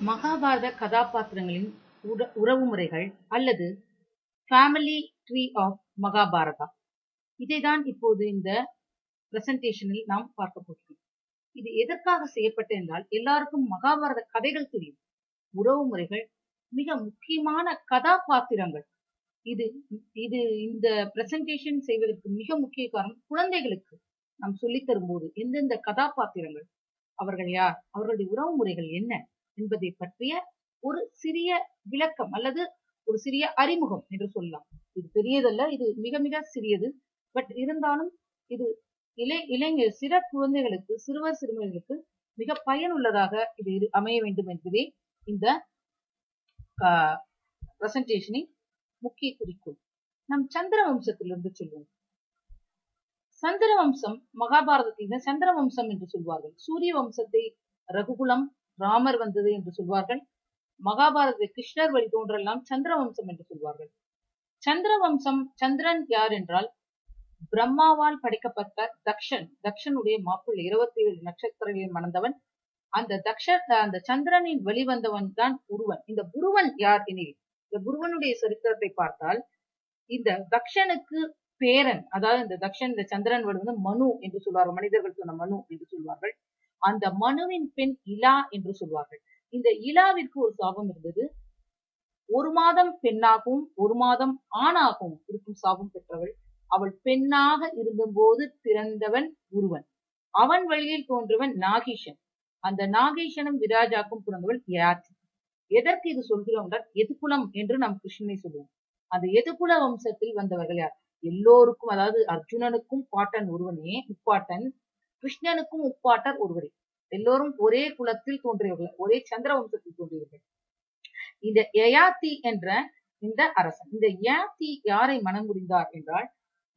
மகாபாரத கதாபாத்திரங்களின் உறவுமுறைகள் அல்லது family tree of Mahabharata. இதைதான் இப்போது இந்த பிரசன்டேஷனில் நாம் பார்க்க போகிறோம். இது எதற்காக செய்யப்பட்ட என்றால், எல்லாருக்கும் மகாபாரத கதைகள் தெரியும். உறவு முறைகள் மிக முக்கியமான கதாபாத்திரங்கள். இது இது இந்த பிரசன்டேஷன் செய்வதற்கு மிக முக்கிய காரணம், குழந்தைகளுக்கு நாம் சொல்லித் தரும்போது எந்தெந்த கதாபாத்திரங்கள், அவர்கள் யார், அவர்களுடைய உறவு முறைகள் என்ன என்பதை பற்றிய ஒரு சிறிய விளக்கம் அல்லது ஒரு சிறிய அறிமுகம் என்று சொல்லலாம். இது பெரியதல்ல, இது மிக மிக சிறியது. பட் இருந்தாலும் இது இளைஞர் சிற குழந்தைகளுக்கு, சிறுவர் சிறுமிகளுக்கு மிக பயனுள்ளதாக இது அமைய வேண்டும் என்பதே இந்த பிரசன்டேஷனின் முக்கிய குறிக்கோள். நம் சந்திர வம்சத்திலிருந்து சொல்வோம். சந்திர வம்சம் மகாபாரதத்தில் சந்திர வம்சம் என்று சொல்வார்கள். சூரிய வம்சத்தை ரகுகுலம், ராமர் வந்தது என்று சொல்வார்கள். மகாபாரத கிருஷ்ணர் வழி தோன்றெல்லாம் சந்திர வம்சம் என்று சொல்வார்கள். சந்திர வம்சம், சந்திரன் யார் என்றால் பிரம்மாவால் படைக்கப்பட்ட தக்ஷனுடைய மாப்பிள்ளை, 27 நட்சத்திரங்களில் மணந்தவன். அந்த சந்திரனின் வெளிவந்தவன் தான் புருவன். இந்த புருவன் யார் எனில், இந்த புருவனுடைய சரித்திரத்தை பார்த்தால், இந்த தக்ஷனுக்கு பேரன், அதாவது இந்த தக்ஷன், இந்த சந்திரன் வந்து மனு என்று சொல்வார்கள். மனிதர்கள் சொன்ன மனு என்று சொல்வார்கள். அந்த மனுவின் பெண் இலா என்று சொல்வார்கள். இந்த இலாவிற்கு ஒரு சாபம் இருந்தது. 1 மாதம் பெண்ணாகவும் 1 மாதம் ஆணாகவும் இருக்கும் சாபம் பெற்றவள். அவள் பெண்ணாக இருந்தபோது பிறந்தவன் உருவன். அவன் வழியில் தோன்றுவன் நாகீஷன். அந்த நாகீஷனும் விராஜாக்கும் பிறந்தவள் யயாதி. எதற்கு இது சொல்கிறோம் என்றால், எதுகுலம் என்று நாம் கிருஷ்ணனை சொல்லுவோம். அந்த எதுகுல வம்சத்தில் வந்தவர்கள் யார்? எல்லோருக்கும், அதாவது அர்ஜுனனுக்கும் பாட்டன் ஒருவனே, முப்பாட்டன். கிருஷ்ணனுக்கும் முப்பாட்டர் ஒருவரே. எல்லோரும் ஒரே குலத்தில் தோன்றியவர்கள், ஒரே சந்திர வம்சத்தில் தோன்றியவர்கள். இந்த யயாதி என்ற இந்த அரசன், இந்த யயாதி யாரை மனம் புரிந்தார் என்றால்,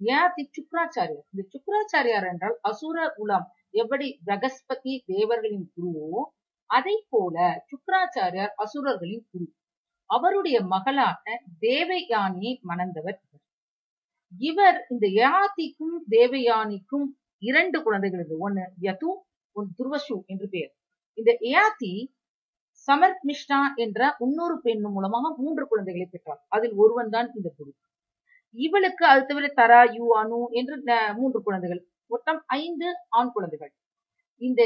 யயாதி சுக்ராச்சாரியார். இந்த சுக்ராச்சாரியார் என்றால் அசுர குலம். எப்படி பிரகஸ்பதி தேவர்களின் குருவோ, அதை போல சுக்ராச்சாரியார் அசுரர்களின் குரு. அவருடைய மகளாக தேவயானியை மணந்தவர் இவர். இந்த யயாதிக்கும் தேவயானிக்கும் 2 குழந்தைகள் இருக்கு. ஒன்னு யது, ஒன்று துர்வசு என்று பெயர். இந்த யயாதி சமர்மிஷ்டா என்ற இன்னொரு பெண் மூலமாக 3 குழந்தைகளை பெற்றார். அதில் ஒருவன் தான் இந்த குரு. இவளுக்கு அது தவிர தரா, யு, அனு என்று 3 குழந்தைகள். மொத்தம் 5 ஆண் குழந்தைகள். இந்த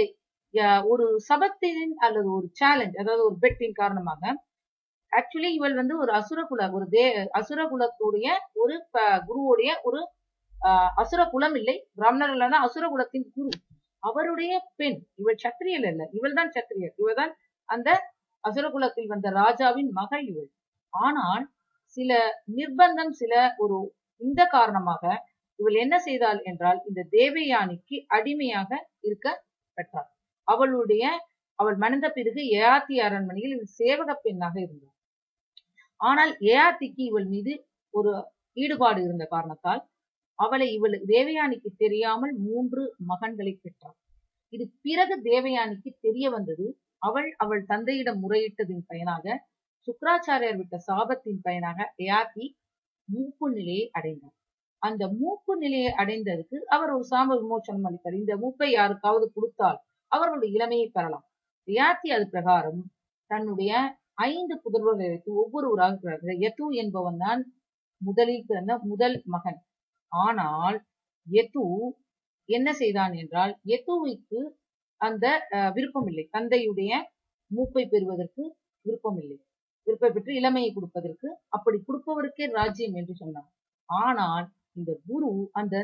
ஒரு சபத்தின் அல்லது ஒரு சேலஞ்ச், அதாவது ஒரு பெட்டின் காரணமாக, ஆக்சுவலி இவள் வந்து ஒரு அசுரகுல, அசுரகுலத்துடைய ஒரு குருவுடைய ஒரு அசுர குலம் இல்லை, பிராமணர்களான அசுர குலத்தின் குரு. அவருடைய பெண். இவள் சத்திரியல் அல்ல, இவள் தான் சத்திரியர். இவள் தான் அந்த அசுரகுலத்தில் வந்த ராஜாவின் மகள் இவள். ஆனால் சில நிர்பந்தம், சில ஒரு இந்த காரணமாக இவள் என்ன செய்தாள் என்றால், இந்த தேவயானிக்கு அடிமையாக இருக்க பெற்றாள். அவள் மணந்த பிறகு யயாதி அரண்மனையில் இவள் சேவக பெண்ணாக இருந்தாள். ஆனால் யயாதிக்கு இவள் மீது ஒரு ஈடுபாடு இருந்த காரணத்தால் இவள் தேவயானிக்கு தெரியாமல் 3 மகன்களை பெற்றாள். இது பிறகு தேவயானிக்கு தெரிய வந்தது. அவள் தந்தையிடம் முறையிட்டதின் பயனாக, சுக்ராச்சாரியார் விட்ட சாபத்தின் பயனாக யயாதி மூப்பு நிலையை அடைந்தார். அந்த மூப்பு நிலையை அடைந்ததுக்கு அவர் ஒரு சாப விமோசனம் அளித்தார். இந்த மூப்பை யாருக்காவது கொடுத்தால் அவர்களுடைய இளமையை பெறலாம். யயாதி அது பிரகாரம் தன்னுடைய 5 புதல்வர்களை வைத்து ஒவ்வொருவராக பிறகு, யது என்பவன் தான் முதலில் பிறந்த முதல் மகன். ஆனால் யது என்ன செய்தான் என்றால், யதுவுக்கு அந்த விருப்பம் இல்லை. தந்தையுடைய மூப்பை பெறுவதற்கு விருப்பம் இல்லை. விருப்பம் பெற்று இளமையை கொடுப்பதற்கு, அப்படி கொடுப்பவருக்கே ராஜ்யம் என்று சொன்னார். ஆனால் இந்த குரு அந்த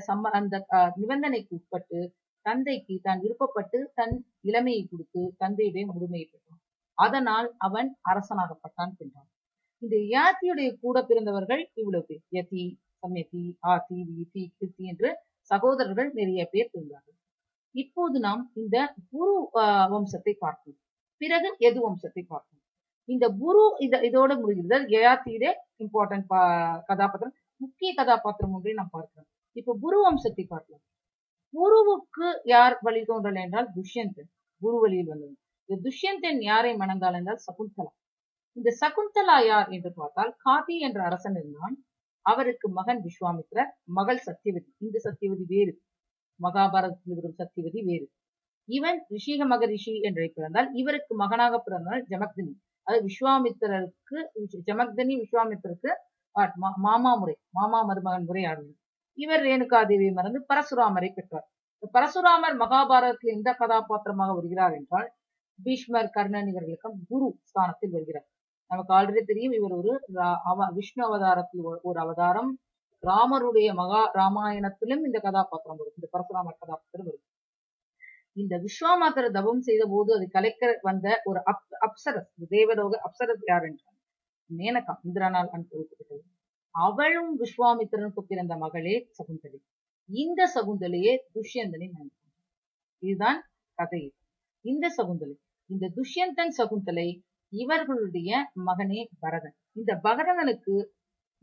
நிபந்தனைக்கு உட்பட்டு தந்தைக்கு தான் விருப்பப்பட்டு தன் இளமையை கொடுத்து தந்தையுடைய முழுமையை பெற்றான். அதனால் அவன் அரசனாகப்பட்டான் என்றான். இந்த யயாதியுடைய கூட பிறந்தவர்கள் இவ்வளவு பேர். யதி, சம்யதி, ஆதி, வீதி, கிருத்தி என்று சகோதரர்கள் நிறைய பேர் இருந்தார்கள். இப்போது நாம் இந்த குரு வம்சத்தை பார்ப்போம். பிறகு எது வம்சத்தை பார்ப்போம். இந்த குரு இதோட முடிகிறது. யயாதியுடைய இம்பார்ட்டன்ட் கதாபாத்திரம், முக்கிய கதாபாத்திரம் ஒன்றை நாம் பார்க்கிறோம். இப்ப குரு வம்சத்தை பார்க்கலாம். குருவுக்கு யார் வழி தோன்றல் என்றால் துஷ்யந்தன் குரு வழியில் வந்தவன். இந்த துஷ்யந்தன் யாரை மணந்தாள் என்றால் சகுந்தலா. இந்த சகுந்தலா யார் என்று பார்த்தால், காதி என்ற அரசன் இருந்தான். அவருக்கு மகன் விஸ்வாமித்ரர், மகள் சத்தியவதி. இந்த சத்தியவதி வேறு, மகாபாரதத்தில் வரும் சத்தியவதி வேறு. இவன் ரிஷிக மகரிஷி என்று பிறந்தால் இவருக்கு மகனாக பிறந்தால் ஜமக்தனி. அது விஸ்வாமித்திரருக்கு ஜமக்தனி விஸ்வாமித்திரருக்கு மாமா மருமகன் முறை ஆடுது. இவர் ரேணுகாதேவியை மறந்து பரசுராமரை பெற்றார். பரசுராமர் மகாபாரதத்தில் எந்த கதாபாத்திரமாக வருகிறார் என்றால் பீஷ்மர், கர்ணன் இவர்களுக்கு குரு ஸ்தானத்தில் வருகிறார். நமக்கு ஆல்ரெடி தெரியும் இவர் ஒரு விஷ்ணு அவதாரத்தில் ஒரு அவதாரம். ராமருடைய மகா ராமாயணத்திலும் இந்த கதாபாத்திரம் வரும், இந்த பரசுராமர் கதாபாத்திரம் வரும். இந்த விஸ்வாமித்திரர் தவம் செய்த போது அதை கலைக்க வந்த ஒரு அப்சரஸ், தேவலோக அப்சரஸ் யார் என்றால் மேனகா, இந்திரனால் அனுபவிக்கப்பட்டது. அவளும் விஸ்வாமித்திரனுக்கு பிறந்த மகளே சகுந்தலை. இந்த சகுந்தலையே துஷ்யந்தனை மணந்தார். இதுதான் கதை. இந்த சகுந்தலை, இந்த துஷ்யந்தன் சகுந்தலை இவர்களுடைய மகனே பரதன். இந்த பரதனுக்கு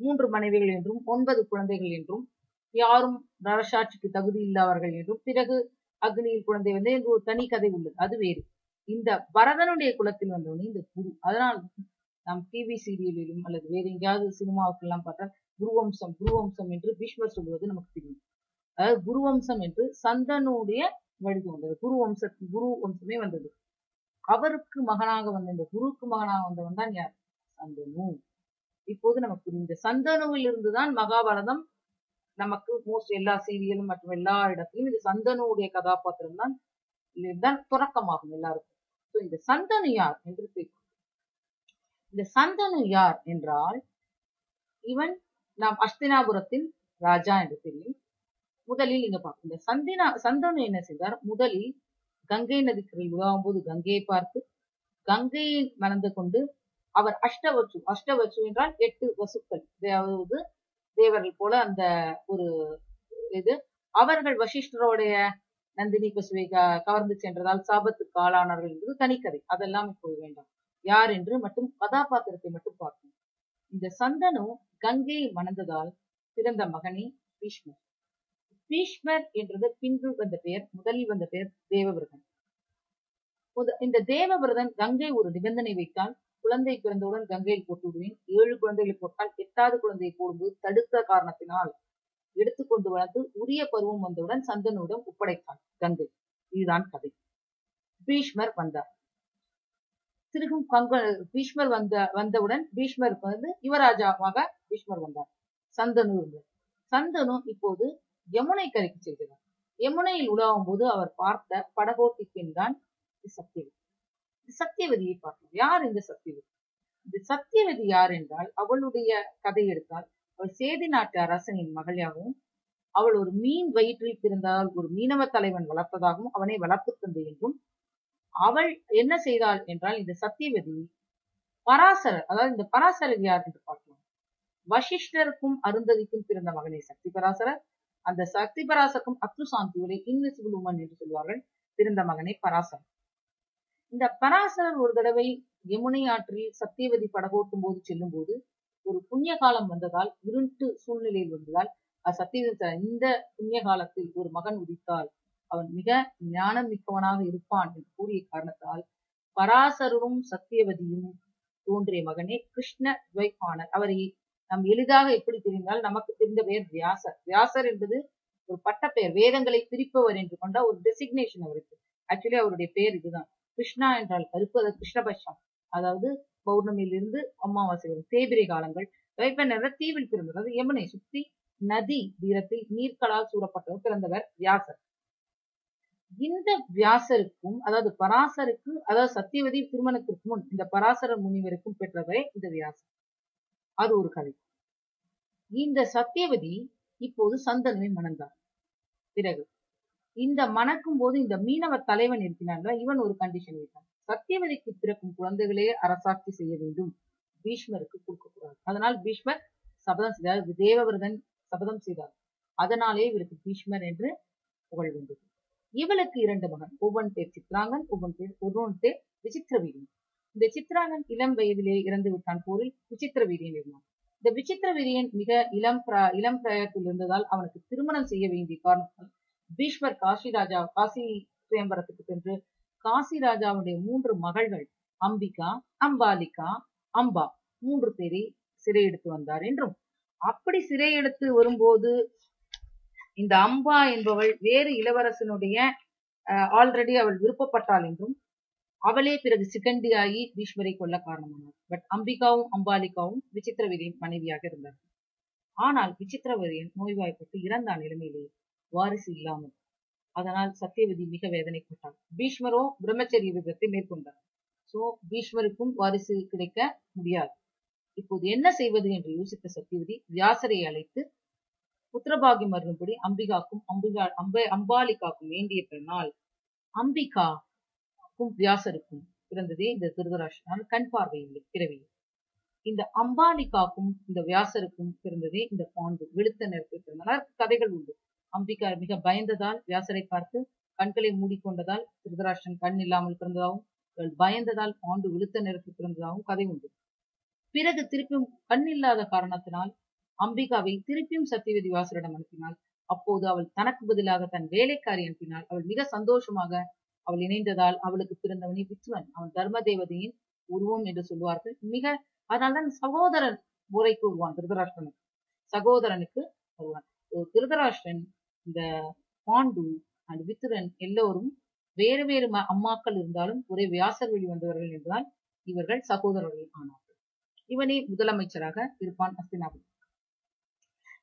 3 மனைவிகள் என்றும் 9 குழந்தைகள் என்றும், யாரும் அரசாட்சிக்கு தகுதி இல்லாதவர்கள் என்றும், பிறகு அக்னியில் குழந்தை வந்து என்று ஒரு தனி கதை உள்ளது, அது வேறு. இந்த பரதனுடைய குலத்தில் வந்தவனே இந்த குரு. அதனால் நாம் டிவி சீரியலிலும் அல்லது வேறு எங்கேயாவது சினிமாவுக்கு எல்லாம் பார்த்தால் குருவம்சம் என்று பீஷ்மர் சொல்வது நமக்கு தெரியும். அதாவது குருவம்சம் என்று சந்தனுடைய வடிவு வந்தது, குரு வம்சமே வந்தது. அவருக்கு மகனாக வந்த இந்த குருக்கு மகனாக வந்தவன் தான் யார்? சந்தனு. இப்போது நமக்கு இந்த சந்தனுவில் இருந்துதான் மகாபாரதம் நமக்கு மோஸ்ட் எல்லா சீரியலும் மற்றும் எல்லா இடத்திலும் இந்த சந்தனுடைய கதாபாத்திரம் தான் இதுதான் தொடக்கமாகும் எல்லாருக்கும். இந்த சந்தனு யார் என்று கேட்கும். இந்த சந்தனு யார் என்றால் இவன் நாம் அஸ்தினாபுரத்தின் ராஜா என்று தெரியும். முதலில் இங்க பார்ப்போம். இந்த சந்தனு என்ன செய்தார்? முதலில் கங்கை நதிக்கரையில் உலாவும் போது கங்கையை பார்த்து கங்கையை மணந்து கொண்டு அவர் அஷ்டவசு என்றால் 8 வசுக்கள், அதாவது தேவர்கள் போல அந்த ஒரு இது. அவர்கள் வசிஷ்டருடைய நந்தினி பசுவை கவர்ந்து சென்றதால் சாபத்துக்கு ஆளானார்கள் என்பது தனிக்கதை, அதெல்லாம் இப்போது வேண்டாம். யார் என்று மட்டும் கதாபாத்திரத்தை மட்டும் பார்ப்போம். இந்த சந்தனு கங்கையை மணந்ததால் பிறந்த மகனே பீஷ்மர். பீஷ்மர் என்றது பின்பு வந்த பெயர், முதலில் வந்த பெயர் தேவவிரதன். இந்த தேவவிரதன் கங்கை ஒரு நிபந்தனை வைத்தால், குழந்தை பிறந்தவுடன் கங்கையில் போட்டு விடுவேன், 7 குழந்தைகளை போட்டால் 8வது குழந்தையை போடும்போது தடுத்த காரணத்தினால் எடுத்துக்கொண்டு வளர்த்து உரிய பருவம் வந்தவுடன் சந்தனுடன் ஒப்படைத்தான் கங்கை. இதுதான் கதை. பீஷ்மர் வந்தார். திருகும் பீஷ்மர் வந்தவுடன் பீஷ்மருக்கு வந்து யுவராஜாவாக பீஷ்மர் வந்தார். சந்தனு இருந்தார். சந்தனு இப்போது யமுனை கரைக்கு செல்கிறார். யமுனையில் உலாவும் போது அவர் பார்த்த படகோட்டி பெண் தான் சத்தியவதி. சத்தியவதியை பார்த்தார். யார் இந்த சத்தியவதி? இந்த சத்தியவதி யார் என்றால் அவளுடைய கதை எடுத்தால் அவள் சேதி நாட்டு அரசனின் மகளாகவும், அவள் ஒரு மீன் வயிற்றில் பிறந்தால் ஒரு மீனவ தலைவன் வளர்த்ததாகவும் அவனை வளர்ப்பு தந்தை என்றும், அவள் என்ன செய்தாள் என்றால் இந்த சத்தியவதி பராசரர், அதாவது இந்த பராசரர் யார் என்று பார்க்கலாம். வசிஷ்டருக்கும் அருந்ததிக்கும் பிறந்த மகனே சக்தி பராசரர். அந்த சக்தி பராசருக்கும் அப்துசாந்தியுடைய இன்விசிபிள் உமன் என்று சொல்வார்கள் பிறந்த மகனே பராசரர். இந்த பராசரர் ஒரு தடவை யமுனை ஆற்றில் சத்தியவதி படகோட்டும் போது செல்லும் போது ஒரு புண்ணிய காலம் வந்ததால், இருட்டு சூழ்நிலையில் வந்ததால் சத்தியவதி இந்த புண்ணிய காலத்தில் ஒரு மகன் உதித்தால் அவன் மிக ஞானம் மிக்கவனாக இருப்பான் என்று கூறிய காரணத்தால் பராசரரும் சத்தியவதியும் தோன்றிய மகனே கிருஷ்ண துவைபாணர். அவரை நாம் எளிதாக எப்படி தெரிந்தால் நமக்கு தெரிந்த பெயர் வியாசர். வியாசர் என்பது ஒரு பட்ட பெயர், வேதங்களை பிரிப்பவர் என்று கொண்ட ஒரு டெசிக்னேஷன் அவருக்கு. ஆக்சுவலி அவருடைய பெயர் இதுதான். கிருஷ்ணா என்றால் கருப்பு, அது கிருஷ்ணபட்சம், அதாவது பௌர்ணமியிலிருந்து அமாவாசை வரும் தேய்பிரை காலங்கள். துவைபன் தீவில் பிறந்தது, அது யமுனை சுற்றி நதி தீரத்தில் நீர்களால் சூழப்பட்டவர் பிறந்தவர் வியாசர். இந்த வியாசருக்கும், அதாவது பராசருக்கு, அதாவது சத்தியவதி திருமணத்திற்கு முன் இந்த பராசர முனிவருக்கும் பெற்றவரே இந்த வியாசர். அது ஒரு கதை. இந்த சத்தியவதி இப்போது சந்தனுவை மணந்தார். பிறகு இந்த மணக்கும் போது இந்த மீனவ தலைவன் இருக்கிறார்கள், இவன் ஒரு கண்டிஷன் வைத்தான். சத்தியவதிக்கு பிறக்கும் குழந்தைகளே அரசாட்சி செய்ய வேண்டும், பீஷ்மருக்கு கொடுக்கக்கூடாது. அதனால் பீஷ்மர் சபதம் செய்தார். தேவவிரதன் சபதம் செய்தார். அதனாலே இவருக்கு பீஷ்மர் என்று புகழ் வந்தது. இவளுக்கு 2 மகன், ஒவ்வொன் பேர் சித்ராங்கன், ஒவ்வொன் பேர் விசித்திரவீரியன். இந்த சித்ராங்கன் இளம் வயதிலே இறந்து விட்டான் போரில். விசித்திரவீரியன் இருந்தான். இந்த விசித்திரவீரியன் மிக இளம் பிராயத்தில் இருந்ததால் அவனுக்கு திருமணம் செய்ய வேண்டிய காரணத்தால் பீஷ்மர் காசி சுயம்பரத்துக்கு சென்று காசி ராஜாவுடைய 3 மகள்கள் அம்பிகா, அம்பாலிகா, அம்பா 3 பேரை சிறையெடுத்து வந்தார் என்றும், அப்படி சிறையெடுத்து வரும்போது இந்த அம்பா என்பவள் வேறு இளவரசனுடைய ஆல்ரெடி அவள் விருப்பப்பட்டாள் என்றும் அவளே பிறகு சிகண்டியாகி பீஷ்மரை கொல்ல காரணமானார். பட் அம்பிகாவும் அம்பாலிகாவும் விசித்திரவீரியின் மனைவியாக இருந்தார். ஆனால் விசித்திரவீரியன் நோய்வாய்ப்பட்டு இறந்த நிலைமையிலே வாரிசு இல்லாமல், அதனால் சத்தியவதி மிக வேதனைப்பட்டார். பீஷ்மரோ பிரம்மச்சரிய விரதத்தை மேற்கொண்டார். சோ பீஷ்மருக்கும் வாரிசு கிடைக்க முடியாது. இப்போது என்ன செய்வது என்று யோசித்த சத்தியவதி வியாசரை அழைத்து புத்திரபாகியம் வரும்படி அம்பாலிகாக்கும் வேண்டிய பிறனால் அம்பிகாக்கும் வியாசருக்கும் பிறந்ததே இந்த திருதராஷ்டிரனால் கண் பார்வை இல்லை, பிறவியில். இந்த அம்பாலிகாக்கும் இந்த வியாசருக்கும் பிறந்ததே இந்த பாண்டு, வெளுத்த நிறத்தில் பிறந்தனால் கதைகள் உண்டு. அம்பிகா மிக பயந்ததால் வியாசரை பார்த்து கண்களை மூடிக்கொண்டதால் திருதராஷ்டிரன் கண் இல்லாமல் பிறந்ததாகவும், பயந்ததால் பாண்டு வெளுத்த நிறத்தில் பிறந்ததாகவும் கதை உண்டு. பிறகு திருப்பியும் கண் இல்லாத காரணத்தினால் அம்பிகாவை திருப்பியும் சத்தியவதி வியாசரிடம் அனுப்பினாள். அப்போது அவள் தனக்கு பதிலாக தன் வேலைக்காரி அனுப்பினாள். அவள் மிக சந்தோஷமாக அவள் இணைந்ததால் அவளுக்கு பிறந்தவனே வித்வன், அவன் தர்ம தேவதையின் உருவம் என்று சொல்வார்கள். மிக அதனால்தான் சகோதரன் முறைக்கு வருவான் திருதராஷ்டிரனுக்கு, சகோதரனுக்கு வருவான். திருதராஷ்டிரன், இந்த பாண்டு அண்ட் வித்துரன் எல்லோரும் வேறு வேறு அம்மாக்கள் இருந்தாலும் ஒரே வியாசர் வழி வந்தவர்கள் என்றால் இவர்கள் சகோதரர்கள் ஆனார்கள். இவனே முதலமைச்சராக இருப்பான் அஸ்தினாபுரம்.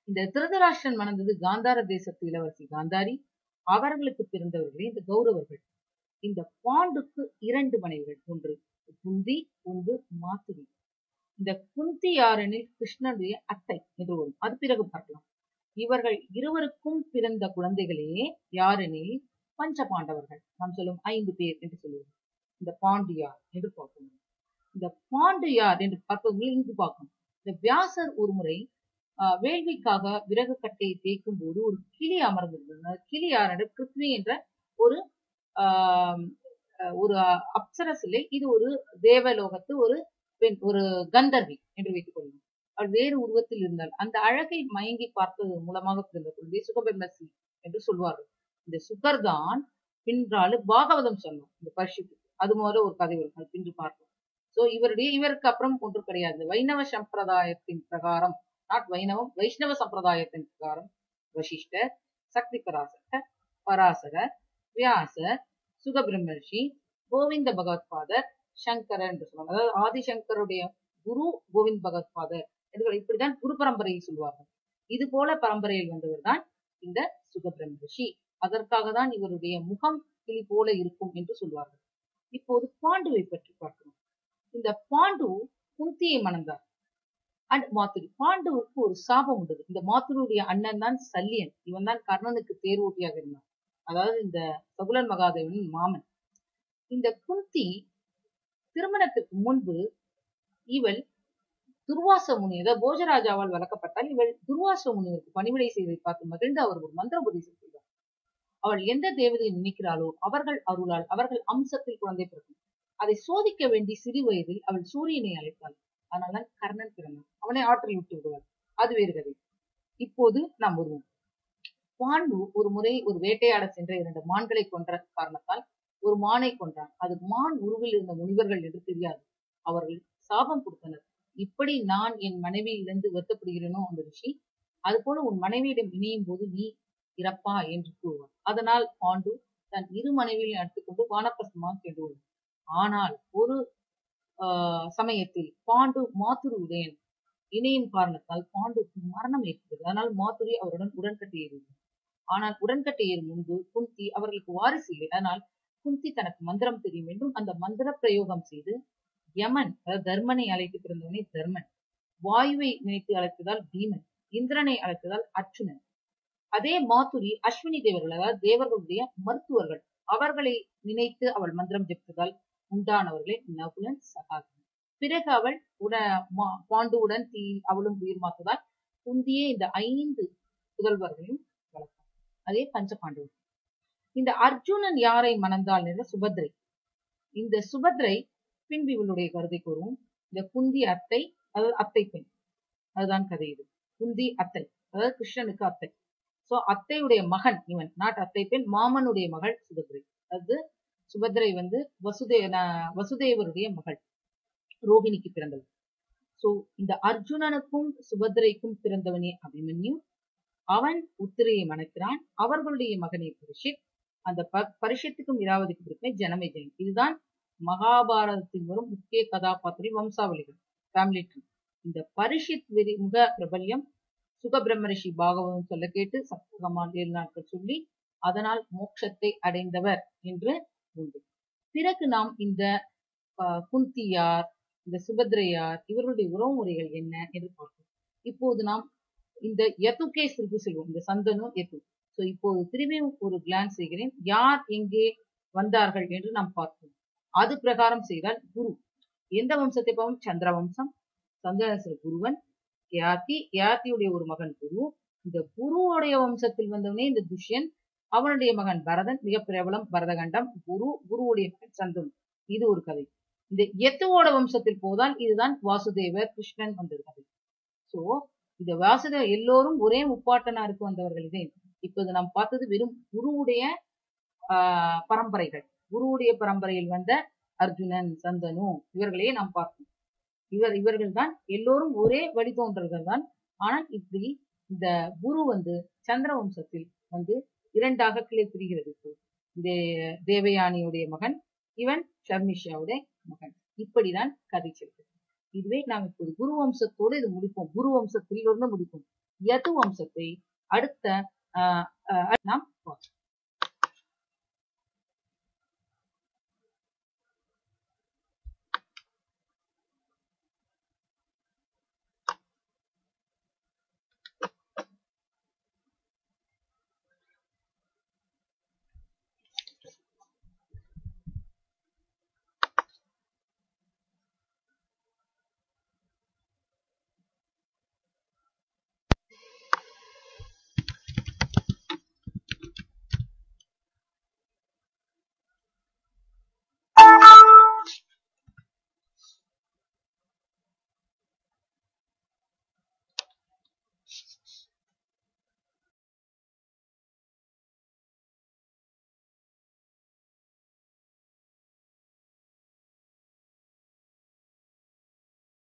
இந்த திருதராஷ்டிரன் மணந்தது காந்தார தேசத்து இளவரசி காந்தாரி. அவர்களுக்கு பிறந்தவர்களே இந்த கௌரவர்கள். இந்த பாண்டுக்கு 2 மனைவிகள், ஒன்று குந்தி, ஒன்று மாத்துரி. இந்த குந்தி யாரெனில் கிருஷ்ணனுடைய அத்தை என்று வரும், அது பிறகு பார்க்கலாம். இவர்கள் இருவருக்கும் பிறந்த குழந்தைகளே யாரெனில் பஞ்ச பாண்டவர்கள், நாம் சொல்லும் 5 பேர் என்று சொல்லுவோம். இந்த பாண்டு யார் என்று பார்க்கணும். இந்த பாண்டு யார் என்று பார்ப்பவர்கள் இங்கு பார்க்கணும். இந்த வியாசர் ஒரு முறை வேள்விக்காக விறகு கட்டையை தேய்க்கும் போது ஒரு கிளி அமர்ந்திருந்தது. கிளி யார்? கிருத்வி என்ற ஒரு ஒரு அப்சரஸ் இல்லை, இது ஒரு தேவலோகத்து ஒரு பெண், ஒரு கந்தர்வி என்று வைத்துக் கொள்ளலாம். அவள் வேறு உருவத்தில் இருந்தாள். அந்த அழகை மயங்கி பார்த்தது மூலமாக பிறந்த குழந்தை சுகபிரம்மசி என்று சொல்வார்கள். இந்த சுகர் தான் பின்றாலு பாகவதம் சொன்னோம் இந்த பரிசுக்கு, அது முதல்ல ஒரு கதை வரும், அது பின்று பார்ப்போம். சோ இவருக்கு அப்புறம் ஒன்று கிடையாது. வைணவ சம்பிரதாயத்தின் பிரகாரம், நாட் வைணவம், வைஷ்ணவ சம்பிரதாயத்தின் பிரகாரம் வசிஷ்டர், சக்தி பராசரர், வியாசர், சுகபிரம்மர்ஷி, கோவிந்த பகவத்பாதர், சங்கரர் என்று சொல்லுவாங்க. அதாவது ஆதிசங்கருடைய குரு கோவிந்த் பகவத்பாதர் என்று இப்படிதான் குரு பரம்பரையை சொல்வார்கள். இது போல பரம்பரையில் வந்தவர் தான் இந்த சுகபிரம்மர்ஷி. அதற்காக தான் இவருடைய முகம் கிளி போல இருக்கும் என்று சொல்வார்கள். இப்போது பாண்டுவை பற்றி பார்க்கணும். இந்த பாண்டு குந்தியை மணந்தார் அண்ட் மாத்துரி. பாண்டுவுக்கு ஒரு சாபம் உண்டது. இந்த மாத்துருடைய அண்ணன் தான் சல்லியன். இவன் தான் கர்ணனுக்கு தேர்வோட்டியாக இருந்தான், அதாவது இந்த சகுலன் மகாதேவனின் மாமன். இந்த குந்தி திருமணத்துக்கு முன்பு இவள் துர்வாச முனி, அதாவது போஜராஜாவால் வளர்க்கப்பட்டால் இவள் துர்வாச முனிவருக்கு பணிவிடை செய்வதை பார்த்து மகிழ்ந்து அவர் ஒரு மந்திர உபதேசம் செய்தார். அவள் எந்த தேவதையை நினைக்கிறாளோ அவர்கள் அருளால் அவர்கள் அம்சத்தில் குழந்தை பிறக்கும். அதை சோதிக்க வேண்டி சிறு வயதில் அவள் சூரியனை அழைத்தாள். அதனால்தான் கர்ணன் பிறந்தான். அவனை ஆற்றல் விட்டு விடுவாள், அது வேறு கதை. இப்போது நாம் வருவோம். பாண்டு ஒரு முறை ஒரு வேட்டையாட சென்ற 2 மான்களை கொன்ற காரணத்தால் ஒரு மானை கொன்றான். அது மான் உருவில் இருந்த முனிவர்கள் என்று தெரியாது. அவர்கள் சாபம் கொடுத்தனர். இப்படி நான் என் மனைவியிலிருந்து வருத்தப்படுகிறேனோ அந்த ரிஷி, அது போல உன் மனைவியிடம் இணையும் போது நீ இறப்பா என்று கூறுவார். அதனால் பாண்டு தன் 2 மனைவியையும் எடுத்துக்கொண்டு வானப்பிரஸ்தமாக சென்று. ஆனால் ஒரு சமயத்தில் பாண்டு மாத்துரு உடையன் இணையும் காரணத்தால் பாண்டுக்கு மரணம் ஏற்பட்டது. அதனால் மாத்துரி அவருடன் உடன்கட்டை ஏறினார். ஆனால் உடன்கட்டை ஏறும் முன்பு குந்தி அவர்களுக்கு வாரிசு இல்லை. அதனால் குந்தி தனக்கு மந்திரம் தெரியும் என்றும் அந்த மந்திர பிரயோகம் செய்து யமன், அதாவது தர்மனை அழைத்து பிறந்தவனே தர்மன், வாயுவை நினைத்து அழைத்ததால் பீமன், இந்திரனை அழைத்ததால் அர்ச்சுனன். அதே மாத்துரி அஸ்வினி தேவர்கள், அதாவது தேவர்களுடைய மருத்துவர்கள், அவர்களை நினைத்து அவள் மந்திரம் ஜெபித்ததால் உண்டானவர்களே நகுலன், சகாதேவன். பிறகு அவள் பாண்டுவுடன் அவளும் உயிர் மாற்றதால் குந்தியே இந்த 5 புதல்வர்களையும் வளர்த்தார். அதே பஞ்ச பாண்டவர். இந்த அர்ஜுனன் யாரை மணந்தாள் என்ற சுபத்ரை. இந்த சுபத்ரை பின்பு இவளுடைய கருத்தை கூறுவோம். இந்த குந்தி அத்தை, அதாவது அத்தை பெண், அதுதான் கதை. இது குந்தி அத்தை, அதாவது கிருஷ்ணனுக்கு அத்தை. சோ அத்தையுடைய மகன் இவன், நாட் அத்தை பெண், மாமனுடைய மகள் சுபத்ரை. அது சுபத்ரை வசுதேவருடைய மகள், ரோகிணிக்கு பிறந்தவள். சோ இந்த அர்ஜுனனுக்கும் சுபத்ரைக்கும் பிறந்தவனே அபிமன்யு. அவன் உத்திரையை மணக்கிறான். அவர்களுடைய மகனை பரீட்சித். அந்த பரிஷத்துக்கும் இராவதிக்கும் இருக்குமே ஜனமேஜயம். இதுதான் மகாபாரதத்தில் வரும் முக்கிய கதாபாத்திர வம்சாவளிகள், ஃபேமிலி ட்ரீ. இந்த பரிஷித் மிக பிரபல்யம். சுகபிரம்மரிஷி பாகவதம் சொல்ல கேட்டு சப்தகமான் 7 நாட்கள் சொல்லி அதனால் மோட்சத்தை அடைந்தவர் என்று உண்டு. பிறகு நாம் இந்த குந்தியார், இந்த சுபத்ரையார் இவர்களுடைய உறவு முறைகள் என்ன என்று பார்ப்போம். இப்போது நாம் இந்த யதுகேஸ்வருக்கு செல்வோம். இந்த சந்தனு யது. சோ இப்போது திரும்பியும் ஒரு கிளான்ஸ் செய்கிறேன். யார் எங்கே வந்தார்கள் என்று நாம் பார்ப்போம். அது பிரகாரம் செய்தால் குரு எந்த வம்சத்தை பார்ப்போம்? சந்திர வம்சம். சந்திரன் குருவன். யயாதியுடைய ஒரு மகன் குரு. இந்த குருவுடைய வம்சத்தில் வந்தவனே இந்த துஷ்யன். அவனுடைய மகன் பரதன், மிக பிரபலம் பரதகண்டம். குருவுடைய மகன் சந்தனு. இது ஒரு கதை. இந்த யத்துவோட வம்சத்தில் போதால் இதுதான் வாசுதேவர், கிருஷ்ணன் வந்தது கதை. சோ இந்த வாசுதேவர் எல்லோரும் ஒரே முப்பாட்டனாருக்கு வந்தவர்கள். இதே இப்போது நாம் பார்த்தது வெறும் குருவுடைய பரம்பரைகள். குருவுடைய பரம்பரையில் வந்த அர்ஜுனன், சந்தனு இவர்களையே நாம் பார்த்தோம். இவர்கள் தான் எல்லோரும் ஒரே வழித்தோன்றல்கள் தான். ஆனால் இப்படி இந்த குரு சந்திர வம்சத்தில் இரண்டாக கிளை பிரிகிறது. இந்த தேவயானியுடைய மகன், இவன் ஷர்மிஷாவுடைய மகன். இப்படிதான் கதை செல்கிறது. இதுவே நாம் இப்போது குரு வம்சத்தோடு இது முடிப்போம். குரு வம்சத்தில் இருந்து முடிப்போம். யது வம்சத்தை அடுத்த நாம் பார்ப்போம்.